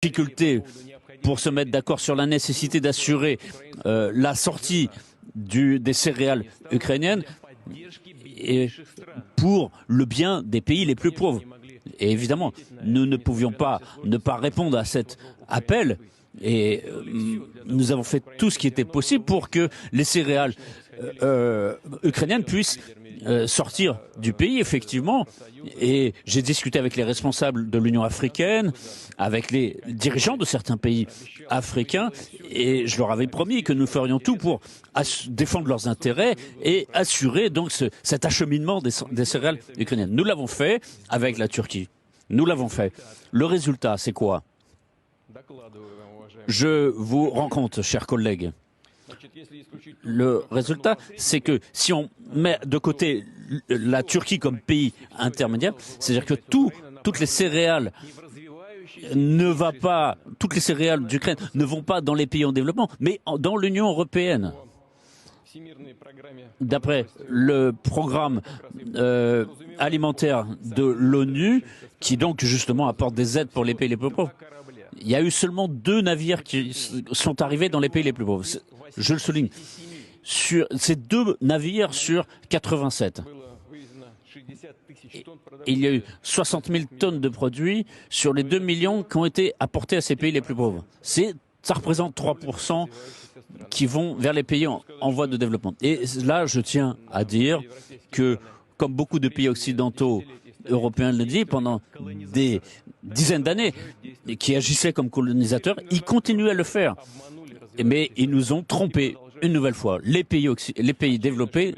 difficultés pour se mettre d'accord sur la nécessité d'assurer la sortie des céréales ukrainiennes et pour le bien des pays les plus pauvres. Et évidemment, nous ne pouvions pas ne pas répondre à cet appel et nous avons fait tout ce qui était possible pour que les céréales ukrainiennes puissent sortir du pays, effectivement. Et j'ai discuté avec les responsables de l'Union africaine, avec les dirigeants de certains pays africains, et je leur avais promis que nous ferions tout pour défendre leurs intérêts et assurer donc cet acheminement des céréales ukrainiennes. Nous l'avons fait avec la Turquie. Nous l'avons fait. Le résultat, c'est quoi? Je vous rends compte, chers collègues. Le résultat, c'est que si on met de côté la Turquie comme pays intermédiaire, c'est-à-dire que toutes les céréales toutes les céréales d'Ukraine ne vont pas dans les pays en développement, mais dans l'Union européenne. D'après le programme alimentaire de l'ONU, qui donc justement apporte des aides pour les pays les plus pauvres, il y a eu seulement 2 navires qui sont arrivés dans les pays les plus pauvres. Je le souligne. C'est 2 navires sur 87. Il y a eu 60 000 tonnes de produits sur les 2 millions qui ont été apportés à ces pays les plus pauvres. Ça représente 3% qui vont vers les pays en voie de développement. Et là, je tiens à dire que, comme beaucoup de pays occidentaux européens le disent, pendant des dizaines d'années, qui agissaient comme colonisateurs, ils continuent à le faire. Mais ils nous ont trompés une nouvelle fois. Les pays développés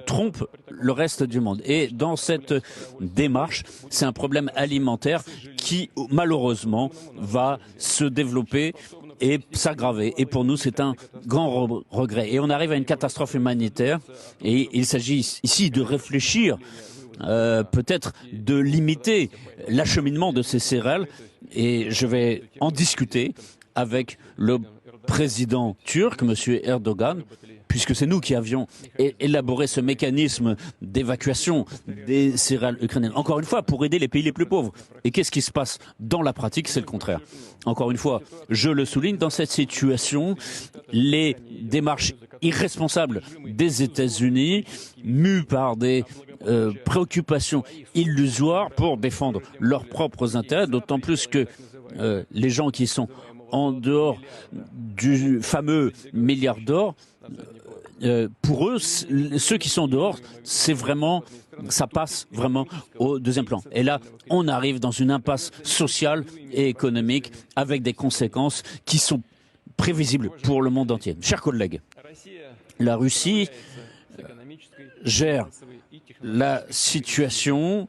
trompent le reste du monde. Et dans cette démarche, c'est un problème alimentaire qui, malheureusement, va se développer et s'aggraver. Et pour nous, c'est un grand regret. Et on arrive à une catastrophe humanitaire. Et il s'agit ici de réfléchir, peut-être de limiter l'acheminement de ces céréales. Et je vais en discuter avec le président turc, M. Erdogan, puisque c'est nous qui avions élaboré ce mécanisme d'évacuation des céréales ukrainiennes. Encore une fois, pour aider les pays les plus pauvres. Et qu'est-ce qui se passe dans la pratique? C'est le contraire. Encore une fois, je le souligne, dans cette situation, les démarches irresponsables des États-Unis, mues par des préoccupations illusoires pour défendre leurs propres intérêts, d'autant plus que les gens qui sont en dehors du fameux milliard d'or, pour eux, ceux qui sont dehors, ça passe vraiment au deuxième plan. Et là, on arrive dans une impasse sociale et économique avec des conséquences qui sont prévisibles pour le monde entier. Chers collègues, la Russie gère la situation,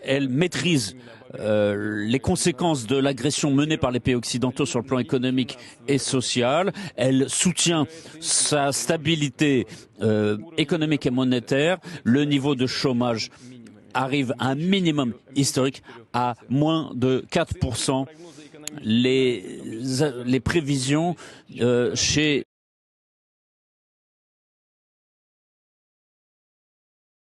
elle maîtrise les conséquences de l'agression menée par les pays occidentaux sur le plan économique et social. Elle soutient sa stabilité économique et monétaire. Le niveau de chômage arrive à un minimum historique, à moins de 4%. Les prévisions chez